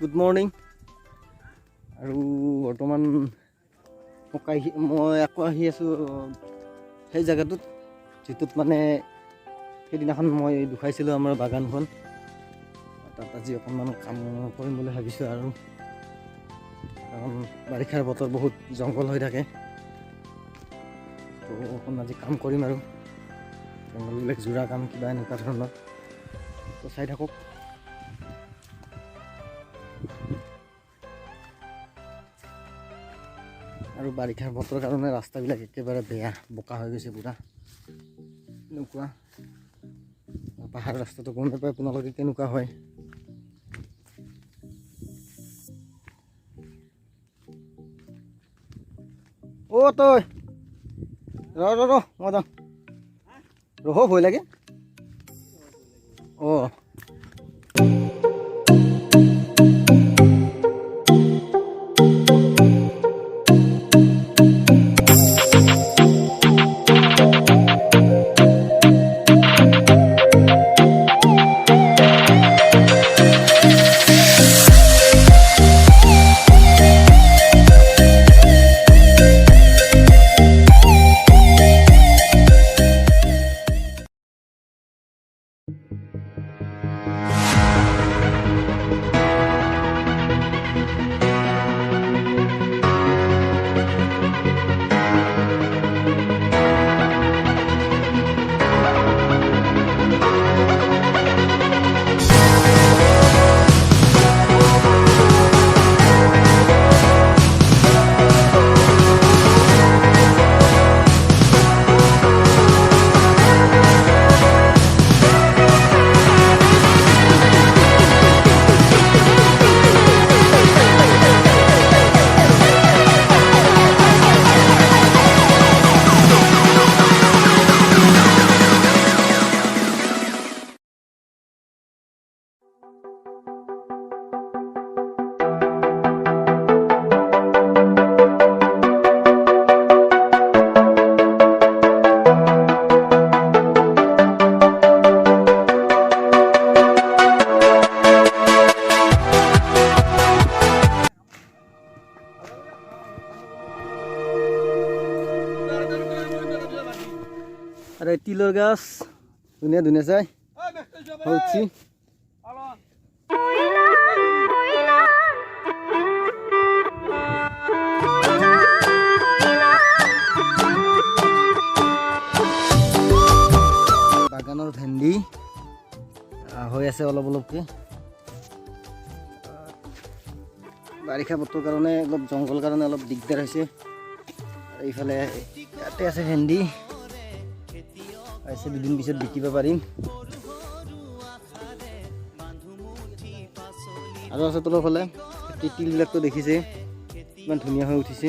Good morning. আৰু বৰ্তমান মই আকৌ আহি আছোঁ সেই জেগাটোত যিটোত মানে সেইদিনাখন মই দেখুৱাইছিলোঁ আমাৰ বাগানখন। তাত আজি অকণমান কাম কৰিম বুলি ভাবিছোঁ আৰু কাৰণ বাৰিষাৰ বতৰ বহুত জংঘল হৈ থাকে, তো অকণ আজি কাম কৰিম আৰু জংঘলবিলাক জোৰা কাম কিবা এনেকুৱা ধৰণৰ, তো চাই থাকক। আৰু বাৰিষাৰ বতৰৰ কাৰণে ৰাস্তাবিলাক একেবাৰে বেয়া, বোকা হৈ গৈছে পুৰা এনেকুৱা। পাহাৰ ৰাস্তাটো গম নাপায় আপোনালোকে কেনেকুৱা হয়। অ' তই ৰ মই যাম, ৰহ ভয় লাগে। অঁ আৰে তিলৰ গাছ ধুনীয়া ধুনীয়া চাই হচ্ছে। বাগানৰ ভেন্দি হৈ আছে অলপ অলপকে। বাৰিষা বতৰৰ কাৰণে অলপ জংঘল কাৰণে অলপ দিগদাৰ হৈছে। এইফালে ইয়াতে আছে ভেন্দি, আছে দুদিন পিছত বিকিব পাৰিম। আৰু আছে তলৰ ফালে তিলবিলাকতো দেখিছে ইমান ধুনীয়া হৈ উঠিছে,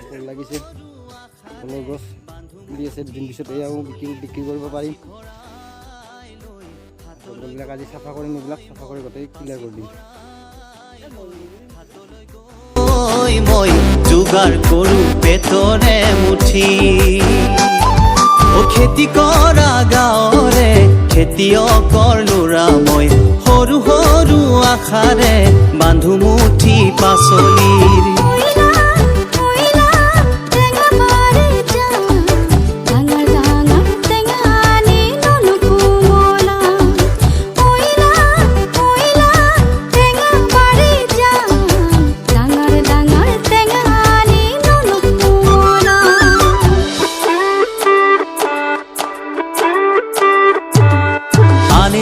ফল লাগিছে, ফলৰ গছ দি আছে। দুদিন পিছত এয়াও বিক্ৰী কৰিব পাৰিম। জংঘলবিলাক আজি চাফা কৰিম, এইবিলাক চাফা কৰি গোটেই ক্লিয়াৰ কৰি দিম। মই যোগাৰ কৰোঁ পেটৰে মুঠি, খেতি কৰা গাঁৱৰে খেতিয়কৰ ল'ৰা মই, সৰু সৰু আশাৰে বান্ধো মুঠি পাচলিৰ।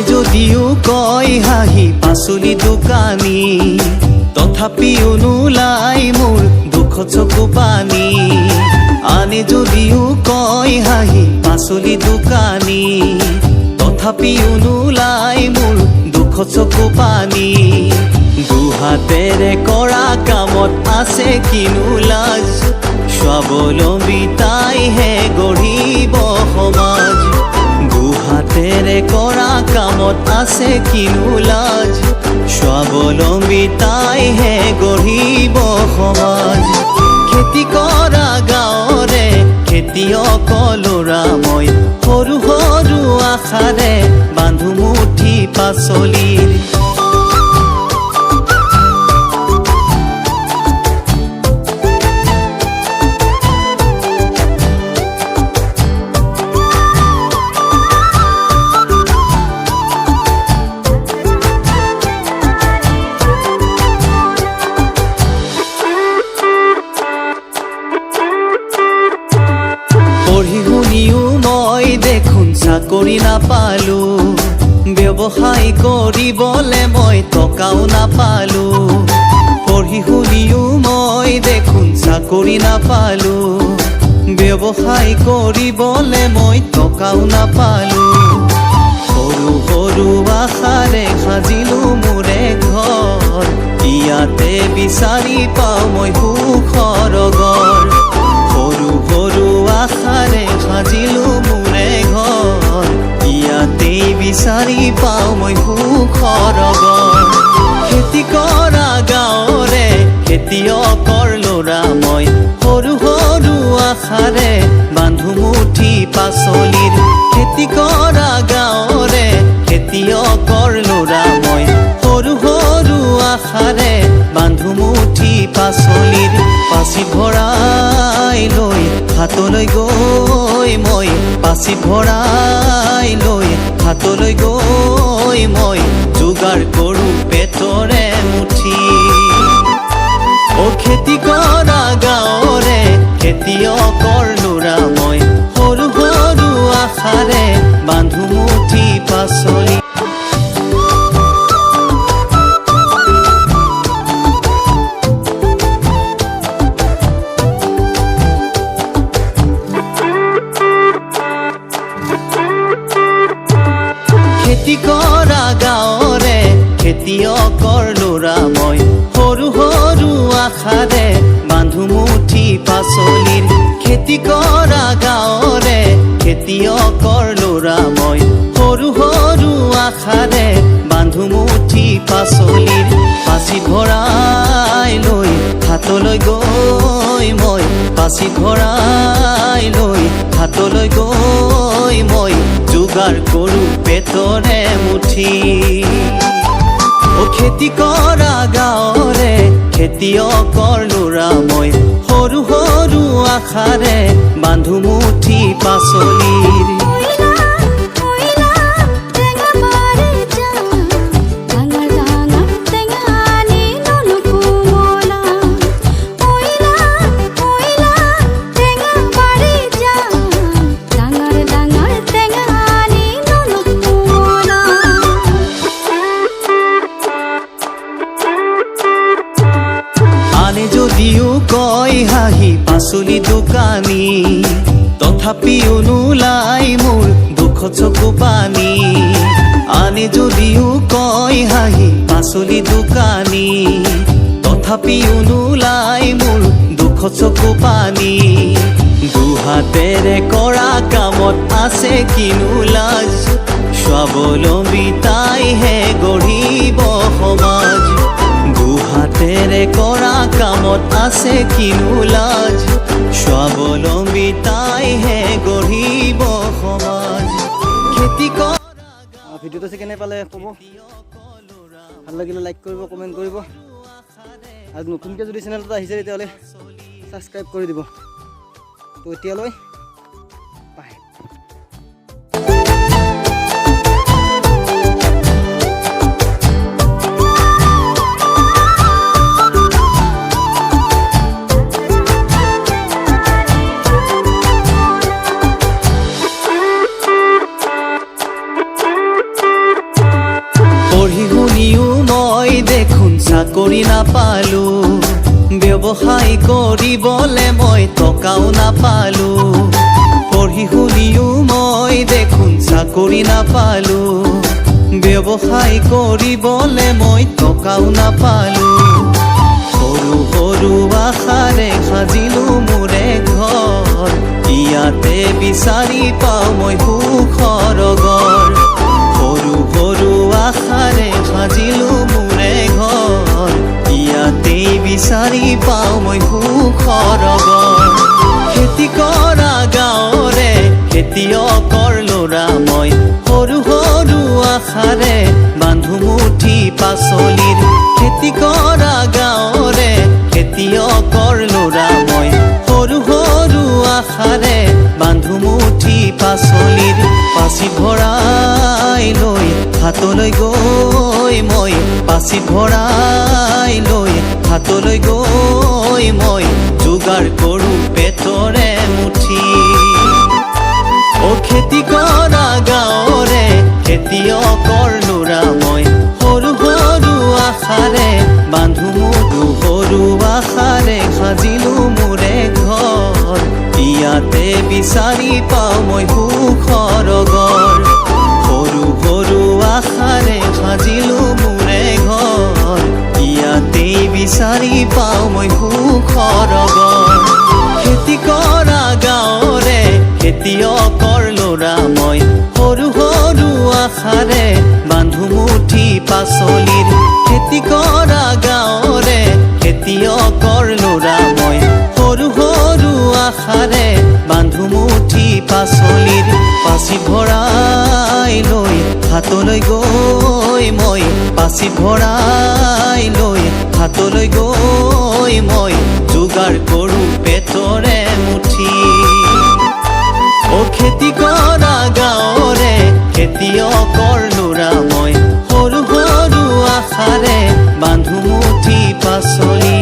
যদিও কয় হাঁহি পাচলি দোকানী, তথাপিও নোলাই মোৰ দুখ চকু পানী। আনে যদিও কয় হাঁহি পাচলি দোকানী, তথাপিও নোলাই মোৰ দুখ চকু পানী। দুহাতেৰে কৰা কামত আছে কিনো লাজ, স্বাৱলম্বিতাইহে গঢ়িব সমাজ। দুহাতেৰে কৰা কামত আছে কিনো লাজ, স্বাৱলম্বিতাইহে গঢ়িব সমাজ। খেতি কৰা গাঁৱৰে খেতিয়ক ল'ৰা মই, সৰু সৰু আশাৰে বান্ধো মুঠি পাচলিৰ। চাকৰি নাপালো ব্যৱসায় কৰিবলে মই টকাও নাপালো পঢ়ি শুনিও মই দেখোন চাকৰি নাপালো ব্যৱসায় কৰিবলে মই টকাও নাপালো সৰু সৰু আশাৰে সাজিলো মোৰে ঘৰ ইয়াতে বিচাৰি পাওঁ মই সুখৰ গৰ সৰু সৰু আশাৰে সাজিলো মোৰে ঘৰ ইয়াতে বিচাৰি পাওঁ মই সুখৰ গৰ খেতি কৰা গাঁৱৰে খেতিয়কৰ ল'ৰা মই সৰু সৰু আশাৰে বান্ধো মুঠি পাচলিৰ খেতি কৰা গাঁৱৰে খেতিয়কৰ ল'ৰা মই সৰু সৰু আশাৰে বান্ধো মুঠি পাচলিৰ পাচিত ভৰাই লৈ হাতলৈ গৈ মই পাচিত ভৰাই লৈ হাতলৈ গৈ মই যোগাৰ কৰোঁ পেটৰে মুঠি খেতি কৰা গাঁৱৰে খেতিয়কৰ ল'ৰা মই সৰু সৰু আশাৰে বান্ধো মুঠি পাচলি খেতি কৰা গাঁৱৰে খেতিয়কৰ ল'ৰা মই সৰু সৰু আশাৰে বান্ধো মুঠি পাচলিৰ খেতি কৰা গাঁৱৰে খেতিয়কৰ ল'ৰা মই সৰু সৰু আশাৰে বান্ধো মুঠি পাচলিৰ পাচিত ভৰাই লৈ হাতলৈ গৈ মই পাচিত ভৰাই লৈ হাতলৈ গৈ মই যোগাৰ কৰোঁ পেটৰে মুঠি খেতি কৰা গাঁৱৰে খেতিয়কৰ ল'ৰা মই সৰু সৰু আশাৰে বান্ধো মুঠি পাচলিৰ যদিও কয় হাঁহি পাচলি দোকানী তথাপিও নোলাই মোৰ দুখত চকু পানী আনে যদিও কয় হাঁহি পাচলি দোকানী তথাপিও নোলাই মোৰ দুখত চকু পানী দুহাতেৰে কৰা কামত আছে কিনো লাজ স্বাৱলম্বিতাইহে গঢ়িব সমাজ দুহাতেৰে কৰা কামত আছে কিনো লাজ স্বাৱলম্বিতাইহে গঢ়িব সমাজ খেতি কৰা ভিডিঅ'টো কেনে পালে ক'ব ভাল লাগিলে লাইক কৰিব কমেণ্ট কৰিব আৰু নতুনকৈ যদি চেনেলটো আহিছে তেতিয়াহ'লে ছাবস্ক্ৰাইব কৰি দিব তো এতিয়ালৈ বাই চাকৰি নাপালো ব্যৱসায় কৰিবলে মই টকাও নাপালো পঢ়ি শুনিও মই দেখোন চাকৰি নাপালো ব্যৱসায় কৰিবলে মই টকাও নাপালো সৰু সৰু আশাৰে সাজিলো মোৰে ঘৰ ইয়াতে বিচাৰি পাওঁ মই সুখৰ গৰ সৰু সৰু আশাৰে সাজিলো মোৰে ঘৰ ইয়াতে বিচাৰি পাওঁ মই সুখৰ গৰ খেতি কৰা গাঁৱৰে খেতিয়কৰ ল'ৰা মই সৰু সৰু আশাৰে বান্ধো মুঠি পাচলিৰ খেতি কৰা গাঁৱৰে খেতিয়কৰ ল'ৰা মই সৰু সৰু আশাৰে বান্ধো মুঠি পাচলিৰ পাচিত ভৰাই লৈ হাতলৈ গৈ মই পাচিত ভৰাই লৈ হাতলৈ গৈ মই যোগাৰ কৰোঁ পেটৰে মুঠি অ খেতি কৰা গাঁৱৰে খেতিয়কৰ ল'ৰা মই সৰু সৰু আশাৰে বান্ধো মোৰো সৰু আশাৰে সাজিলো মোৰে ঘৰ ইয়াতে বিচাৰি পাওঁ মই সুখৰ গৰ সৰু সৰু আশাৰে সাজিলো মোৰে ঘৰ ইয়াতেই বিচাৰি পাওঁ মই সুখৰ গৰ খেতি কৰা গাঁৱৰে খেতিয়কৰ ল'ৰা মই সৰু সৰু আশাৰে বান্ধো মুঠি পাচলিৰ খেতি কৰা গাঁৱৰে খেতিয়কৰ ল'ৰা মই সৰু সৰু আশাৰে বান্ধো মুঠি পাচলিৰ পাচি ভৰাই লৈ হাতলৈ গৈ মই পাচি ভৰাই লৈ হাতলৈ গৈ মই যোগাৰ কৰোঁ পেটৰে মুঠি অ খেতি কৰা গাঁৱৰে খেতিয়কৰ ল'ৰা মই সৰু সৰু আশাৰে বান্ধো মুঠি পাচলি